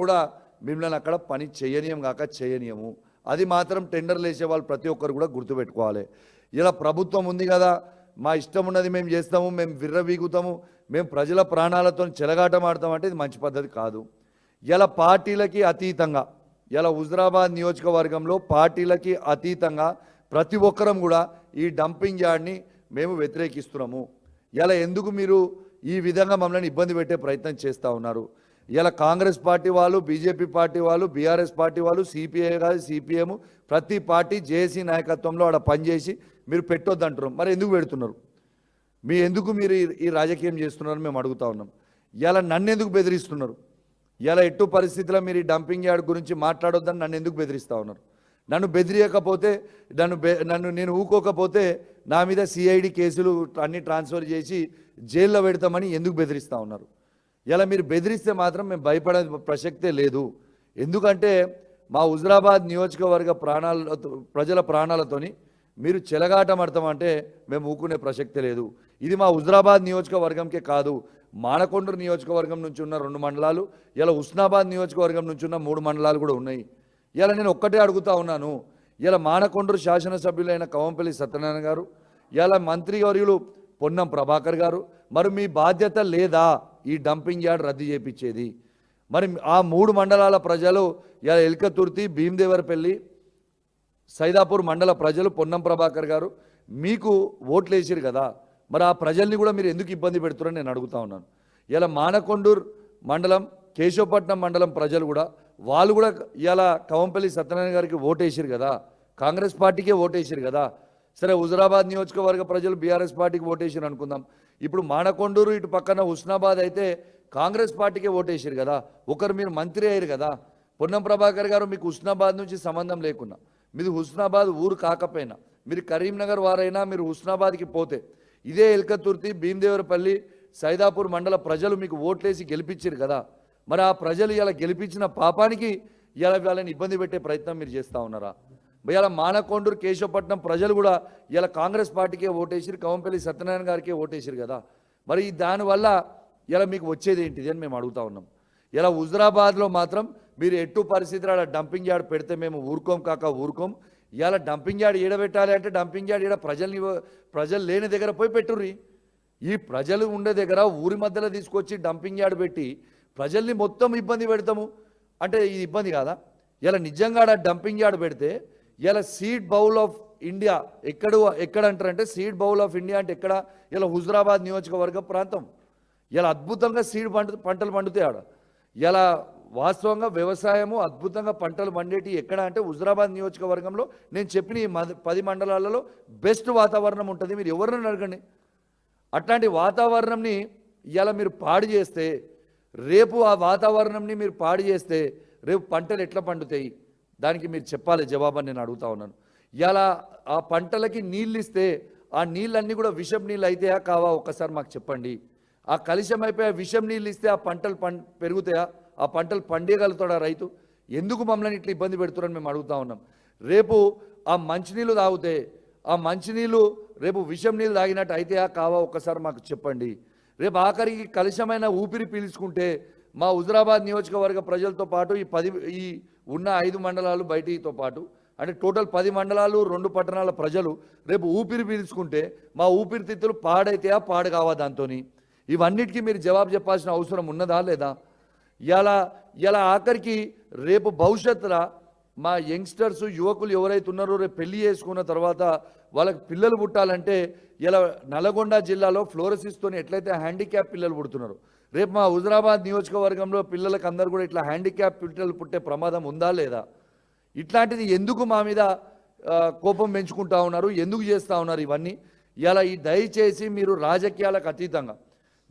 కూడా మిమ్మల్ని అక్కడ పని చేయనీయం కాక చేయనీయము. అది మాత్రం టెండర్లు వేసే వాళ్ళు ప్రతి ఒక్కరు కూడా గుర్తుపెట్టుకోవాలి. ఇలా ప్రభుత్వం ఉంది కదా, మా ఇష్టం ఉన్నది మేము చేస్తాము, మేము విర్రవీగుతాము, మేము ప్రజల ప్రాణాలతో చెలగాటం ఆడతామంటే ఇది మంచి పద్ధతి కాదు. ఇలా పార్టీలకి అతీతంగా ఇలా హుజరాబాద్ నియోజకవర్గంలో పార్టీలకి అతీతంగా ప్రతి ఒక్కరం కూడా ఈ డంపింగ్ యార్డ్ని మేము వ్యతిరేకిస్తున్నాము. ఇలా ఎందుకు మీరు ఈ విధంగా మమ్మల్ని ఇబ్బంది పెట్టే ప్రయత్నం చేస్తూ ఉన్నారు? ఇలా కాంగ్రెస్ పార్టీ వాళ్ళు, బీజేపీ పార్టీ వాళ్ళు, బీఆర్ఎస్ పార్టీ వాళ్ళు, సిపిఐ కాదు సిపిఎం, ప్రతి పార్టీ జేఏసీ నాయకత్వంలో ఆడ పనిచేసి మీరు పెట్టొద్దు అంటున్నారు. మరి ఎందుకు పెడుతున్నారు? ఎందుకు మీరు ఈ రాజకీయం చేస్తున్నారు మేము అడుగుతా ఉన్నాం. ఇలా నన్ను ఎందుకు బెదిరిస్తున్నారు? ఇలా ఎట్టు పరిస్థితుల్లో మీరు ఈ డంపింగ్ యార్డ్ గురించి మాట్లాడొద్దని నన్ను ఎందుకు బెదిరిస్తూ ఉన్నారు? నన్ను బెదిరియకపోతే నేను ఊకోకపోతే నా మీద సిఐడి కేసులు అన్నీ ట్రాన్స్ఫర్ చేసి జైల్లో పెడతామని ఎందుకు బెదిరిస్తూ ఉన్నారు? ఇలా మీరు బెదిరిస్తే మాత్రం మేము భయపడే ప్రసక్తే లేదు. ఎందుకంటే మా హుజరాబాద్ నియోజకవర్గ ప్రజల ప్రాణాలతోని మీరు చెలగాటమడతామంటే మేము ఊకునే ప్రసక్తే లేదు. ఇది మా హుజరాబాద్ నియోజకవర్గంకే కాదు, మానకొండూరు నియోజకవర్గం నుంచి ఉన్న 2 మండలాలు, ఇలా హుస్నాబాద్ నియోజకవర్గం నుంచి ఉన్న 3 మండలాలు కూడా ఉన్నాయి. ఇలా నేను ఒక్కటే అడుగుతా ఉన్నాను. ఇలా మానకొండూరు శాసనసభ్యులైన కవంపల్లి సత్యనారాయణ గారు, ఇలా మంత్రివర్యులు పొన్నం ప్రభాకర్ గారు, మరి మీ బాధ్యత లేదా ఈ డంపింగ్ యార్డ్ రద్దు చేయించేది? మరి ఆ 3 మండలాల ప్రజలు ఇలా ఎల్కతుర్తి, భీమదేవరపల్లి, సైదాపూర్ మండల ప్రజలు పొన్నం ప్రభాకర్ గారు మీకు ఓట్లు వేసారు కదా, మరి ఆ ప్రజల్ని కూడా మీరు ఎందుకు ఇబ్బంది పెడుతున్నారని నేను అడుగుతా ఉన్నాను. ఇలా మానకొండూరు మండలం, కేశవపట్నం మండలం ప్రజలు కూడా వాళ్ళు కూడా ఇలా కవంపల్లి సత్యనారాయణ గారికి ఓటేసారు కదా, కాంగ్రెస్ పార్టీకే ఓటేసారు కదా. సరే, హుజరాబాద్ నియోజకవర్గ ప్రజలు బీఆర్ఎస్ పార్టీకి ఓటేసారు అనుకుందాం. ఇప్పుడు మానకొండూరు ఇటు పక్కన హుస్నాబాద్ అయితే కాంగ్రెస్ పార్టీకే ఓటేసారు కదా. ఒకరు మీరు మంత్రి అయ్యారు కదా. పొన్నం ప్రభాకర్ గారు మీకు హుస్నాబాద్ నుంచి సంబంధం లేకున్నా, మీది హుస్నాబాద్ ఊరు కాకపోయినా, మీరు కరీంనగర్ వారైనా మీరు హుస్నాబాద్కి పోతే ఇదే ఎల్కతుర్తి, భీమదేవరపల్లి, సైదాపూర్ మండల ప్రజలు మీకు ఓట్లేసి గెలిపించారు కదా. మరి ఆ ప్రజలు ఇలా గెలిపించిన పాపానికి ఇలా వాళ్ళని ఇబ్బంది పెట్టే ప్రయత్నం మీరు చేస్తూ ఉన్నారా? ఇలా మానకొండూరు, కేశవపట్నం ప్రజలు కూడా ఇలా కాంగ్రెస్ పార్టీకే ఓటేసారు, కవంపల్లి సత్యనారాయణ గారికే ఓటేసారు కదా. మరి దానివల్ల ఇలా మీకు వచ్చేది ఏంటిది అని మేము అడుగుతా ఉన్నాం. ఇలా హుజరాబాద్లో మాత్రం మీరు ఎట్టు పరిస్థితులు అలా డంపింగ్ యార్డ్ పెడితే మేము ఊరుకోం కాక ఊరుకోం. ఇలా డంపింగ్ యార్డ్ ఈడబెట్టాలి అంటే డంపింగ్ యార్డ్ ఈడ ప్రజలు లేని దగ్గర పోయి పెట్టుర్రి. ఈ ప్రజలు ఉండే దగ్గర ఊరి మధ్యలో తీసుకొచ్చి డంపింగ్ యార్డ్ పెట్టి ప్రజల్ని మొత్తం ఇబ్బంది పెడతాము అంటే ఇది ఇబ్బంది కాదా? ఇలా నిజంగా డంపింగ్ యార్డ్ పెడితే ఇలా సీడ్ బౌల్ ఆఫ్ ఇండియా ఎక్కడ అంటారంటే, సీడ్ బౌల్ ఆఫ్ ఇండియా అంటే ఎక్కడ? ఇలా హుజరాబాద్ నియోజకవర్గ ప్రాంతం. ఇలా అద్భుతంగా సీడ్ పంటలు పండుతాయి ఆడ. ఇలా వాస్తవంగా వ్యవసాయము అద్భుతంగా పంటలు పండేటి ఎక్కడ అంటే హుజరాబాద్ నియోజకవర్గంలో. నేను చెప్పిన ఈ 10 మండలాలలో బెస్ట్ వాతావరణం ఉంటుంది. మీరు ఎవరిని అడగండి. అట్లాంటి వాతావరణంని ఇలా మీరు పాడు చేస్తే, రేపు ఆ వాతావరణంని మీరు పాడు చేస్తే రేపు పంటలు ఎట్లా పండుతాయి? దానికి మీరు చెప్పాలి జవాబు అని నేను అడుగుతా ఉన్నాను. ఇలా ఆ పంటలకి నీళ్ళు ఇస్తే ఆ నీళ్ళన్నీ కూడా విషం నీళ్ళు అయితాయా కావా ఒక్కసారి మాకు చెప్పండి. ఆ కలుషం అయిపోయి విషం నీళ్ళు ఇస్తే ఆ పంటలు పెరుగుతాయా? ఆ పంటలు పండేయగలుగుతాడా రైతు? ఎందుకు మమ్మల్ని ఇట్లా ఇబ్బంది పెడుతున్నారని మేము అడుగుతా ఉన్నాం. రేపు ఆ మంచినీళ్ళు తాగితే ఆ మంచినీళ్ళు రేపు విషం నీళ్ళు తాగినట్టు అయితాయా కావా ఒక్కసారి మాకు చెప్పండి. రేపు ఆఖరికి కలుషమైన ఊపిరి పీల్చుకుంటే మా హుజరాబాద్ నియోజకవర్గ ప్రజలతో పాటు ఈ ఉన్న 5 మండలాలు బయటితో పాటు అంటే టోటల్ 10 మండలాలు 2 పట్టణాల ప్రజలు రేపు ఊపిరి పీల్చుకుంటే మా ఊపిరితిత్తులు పాడైతాయా పాడు కావా? దాంతో ఇవన్నిటికీ మీరు జవాబు చెప్పాల్సిన అవసరం ఉన్నదా లేదా? ఇలా ఆఖరికి రేపు భవిష్యత్తులో మా యంగ్స్టర్స్, యువకులు ఎవరైతే ఉన్నారో రేపు పెళ్లి చేసుకున్న తర్వాత వాళ్ళకి పిల్లలు పుట్టాలంటే ఇలా నల్గొండ జిల్లాలో ఫ్లోరోసిస్తోని ఎట్లయితే హ్యాండిక్యాప్ పిల్లలు పుడుతున్నారు, రేపు మా హుజరాబాద్ నియోజకవర్గంలో పిల్లలకు అందరూ కూడా ఇట్లా హ్యాండిక్యాప్ పిల్లలు పుట్టే ప్రమాదం ఉందా లేదా? ఇట్లాంటిది ఎందుకు మా మీద కోపం పెంచుకుంటా ఉన్నారు? ఎందుకు చేస్తూ ఉన్నారు ఇవన్నీ? ఇలా దయచేసి మీరు రాజకీయాలకు అతీతంగా,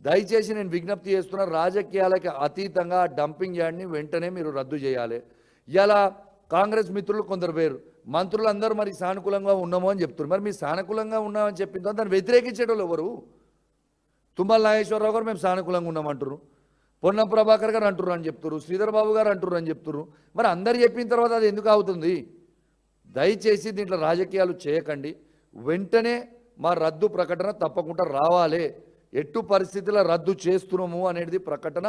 దయచేసి నేను విజ్ఞప్తి చేస్తున్నా, రాజకీయాలకు అతీతంగా డంపింగ్ యార్డ్ని వెంటనే మీరు రద్దు చేయాలి. ఇలా కాంగ్రెస్ మిత్రులు కొందరు వేరు మంత్రులు అందరూ మరి సానుకూలంగా ఉన్నామో అని చెప్తున్నారు. మరి మీరు సానుకూలంగా ఉన్నామని చెప్పిన తర్వాత దాన్ని వ్యతిరేకించేటోళ్ళు ఎవరు? తుమ్మల నాగేశ్వరరావు గారు మేము సానుకూలంగా ఉన్నామంటారు, పొన్నం ప్రభాకర్ గారు అంటున్నారు అని చెప్తున్నారు, శ్రీధర్ బాబు గారు అంటున్నారు అని చెప్తున్నారు. మరి అందరు చెప్పిన తర్వాత అది ఎందుకు అవుతుంది? దయచేసి దీంట్లో రాజకీయాలు చేయకండి. వెంటనే మా రద్దు ప్రకటన తప్పకుండా రావాలి. ఎట్టు పరిస్థితుల్లో రద్దు చేస్తున్నాము అనేది ప్రకటన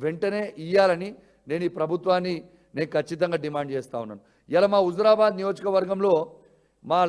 వెంటనే ఇయ్యాలని నేను ఈ ప్రభుత్వాన్ని నేను ఖచ్చితంగా డిమాండ్ చేస్తూ ఉన్నాను. ఇలా మా హుజురాబాద్ నియోజకవర్గంలో మా